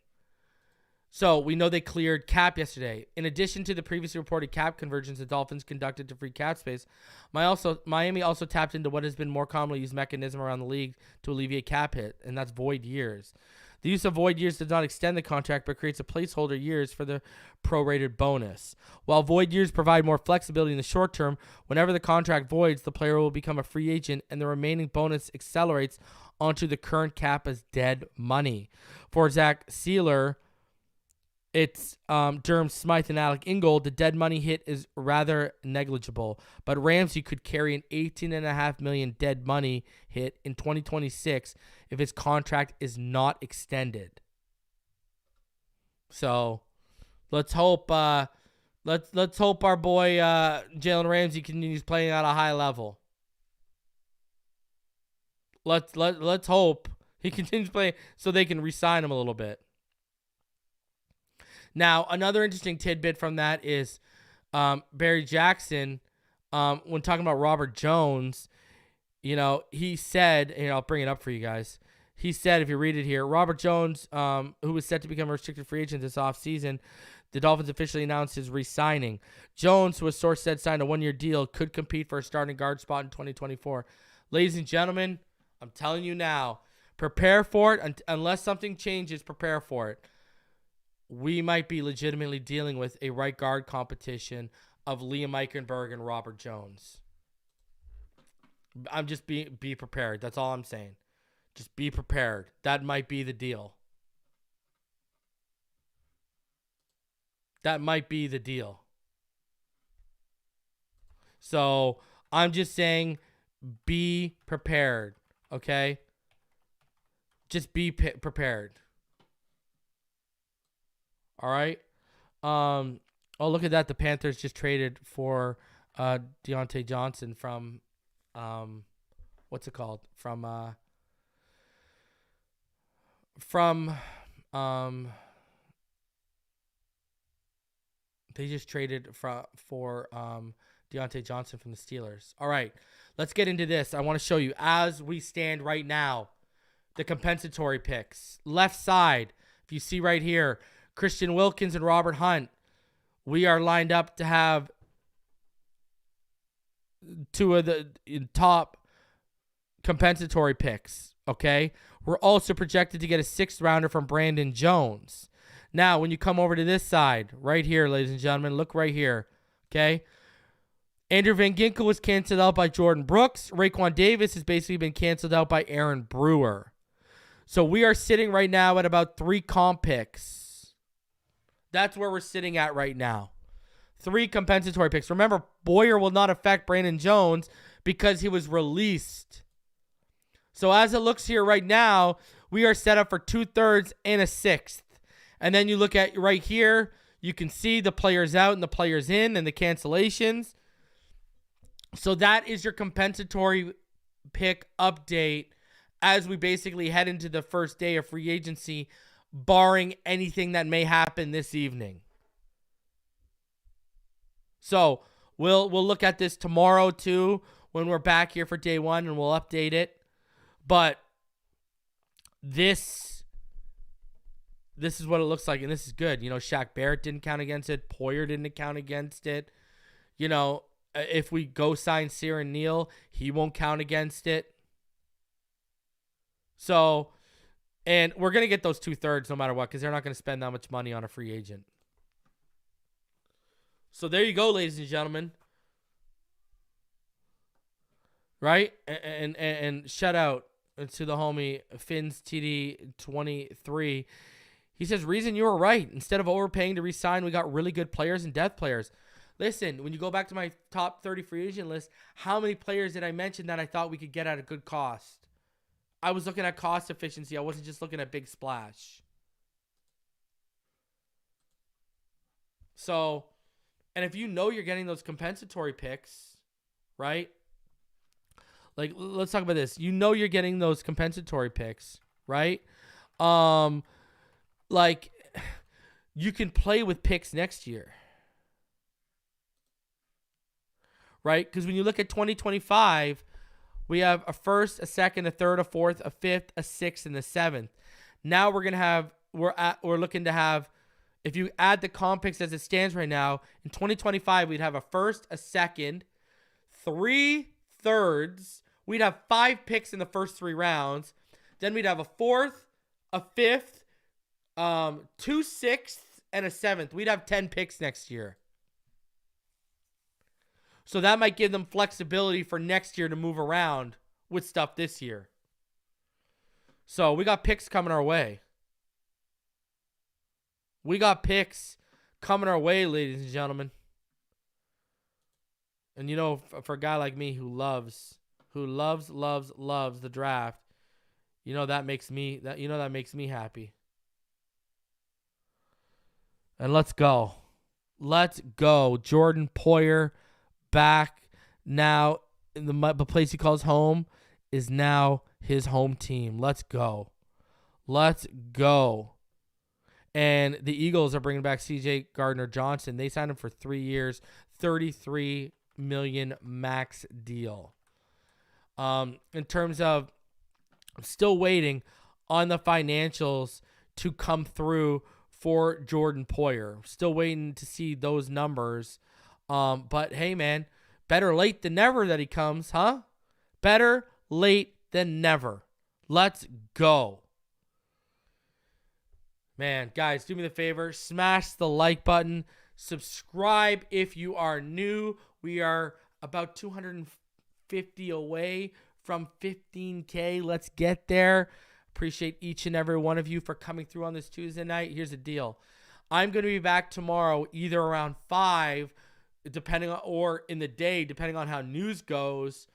So we know they cleared cap yesterday. In addition to the previously reported cap conversions the Dolphins conducted to free cap space, Miami also tapped into what has been more commonly used mechanism around the league to alleviate cap hit, and that's void years. The use of void years does not extend the contract, but creates a placeholder years for the prorated bonus. While void years provide more flexibility in the short term, whenever the contract voids, the player will become a free agent, and the remaining bonus accelerates onto the current cap as dead money. For Zach Sealer, it's Durham Smythe and Alec Ingold. The dead money hit is rather negligible, but Ramsey could carry an $18.5 million dead money hit in 2026 if his contract is not extended. So let's hope let's hope our boy Jalen Ramsey continues playing at a high level. Let's hope he continues playing so they can re-sign him a little bit. Now, another interesting tidbit from that is Barry Jackson, when talking about Robert Jones, you know, he said, and I'll bring it up for you guys. He said, if you read it here, Robert Jones, who was set to become a restricted free agent this offseason, The Dolphins officially announced his re-signing. Jones, who a source said signed a 1-year deal, could compete for a starting guard spot in 2024. Ladies and gentlemen, I'm telling you now, prepare for it. Unless something changes, prepare for it. We might be legitimately dealing with a right guard competition of Liam Eichenberg and Robert Jones. I'm just be prepared. That's all I'm saying. Just be prepared. That might be the deal. That might be the deal. So I'm just saying, be prepared. Okay? Just be prepared. All right? Oh, look at that. The Panthers just traded for Deontay Johnson from what's it called? From they just traded for Deontay Johnson from the Steelers. All right, let's get into this. I want to show you, as we stand right now, the compensatory picks. Left side, if you see right here, Christian Wilkins and Robert Hunt. We are lined up to have two of the top compensatory picks, okay? We're also projected to get a 6th rounder from Brandon Jones. Now, when you come over to this side, right here, ladies and gentlemen, look right here, okay? Andrew Van Ginkel was canceled out by Jordan Brooks. Raekwon Davis has basically been canceled out by Aaron Brewer. So we are sitting right now at about 3 comp picks. That's where we're sitting at right now. 3 compensatory picks. Remember, Poyer will not affect Brandon Jones because he was released. So as it looks here right now, we are set up for 2/3 and a 6th. And then you look at right here, you can see the players out and the players in and the cancellations. So that is your compensatory pick update as we basically head into the first day of free agency, barring anything that may happen this evening. So we'll look at this tomorrow too when we're back here for day 1, and we'll update it. But this is what it looks like, and this is good. You know, Shaq Barrett didn't count against it. Poyer didn't count against it. You know, if we go sign Siran Neal, he won't count against it. So, and we're going to get those 2/3 no matter what, because they're not going to spend that much money on a free agent. So there you go, ladies and gentlemen. Right? And shout out to the homie Phinside The 23. He says, reason you were right. Instead of overpaying to re-sign, we got really good players and depth players. Listen, when you go back to my top 30 free agent list, how many players did I mention that I thought we could get at a good cost? I was looking at cost efficiency. I wasn't just looking at big splash. So, and if you know you're getting those compensatory picks, right? Like, let's talk about this. You know you're getting those compensatory picks, right? Like, you can play with picks next year. Right? Because when you look at 2025, we have a 1st, a 2nd, a 3rd, a 4th, a 5th, a 6th, and a 7th. Now we're looking to have, if you add the comp picks as it stands right now, in 2025, we'd have a 1st, a 2nd, 3 thirds. We'd have 5 picks in the first 3 rounds. Then we'd have a 4th, a 5th, 2 sixths, and a 7th. We'd have 10 picks next year. So that might give them flexibility for next year to move around with stuff this year. So we got picks coming our way. We got picks coming our way, ladies and gentlemen. And you know, for a guy like me who loves the draft, you know that makes me happy. And let's go. Jordan Poyer back now in the place he calls home is now his home team. Let's go. And the Eagles are bringing back C.J. Gardner-Johnson. They signed him for 3 years, $33 million max deal. In terms of, I'm still waiting on the financials to come through for Jordan Poyer. Still waiting to see those numbers. But hey, man, better late than never that he comes, huh? Better late than never. Let's go. Man, guys, do me the favor. Smash the like button. Subscribe if you are new. We are about 250 away from 15K. Let's get there. Appreciate each and every one of you for coming through on this Tuesday night. Here's the deal. I'm going to be back tomorrow either around 5, depending on, or in the day, depending on how news goes.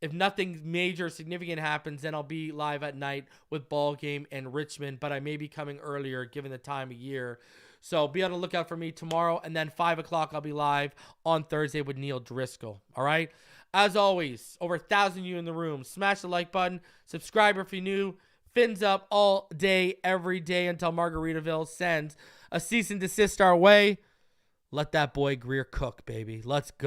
If nothing major significant happens, then I'll be live at night with Ball Game and Richmond, but I may be coming earlier given the time of year. So be on the lookout for me tomorrow, and then 5 o'clock I'll be live on Thursday with Neal Driscoll. All right? As always, over 1,000 of you in the room. Smash the like button. Subscribe if you're new. Fins up all day, every day until Margaritaville sends a cease and desist our way. Let that boy Greer cook, baby. Let's go.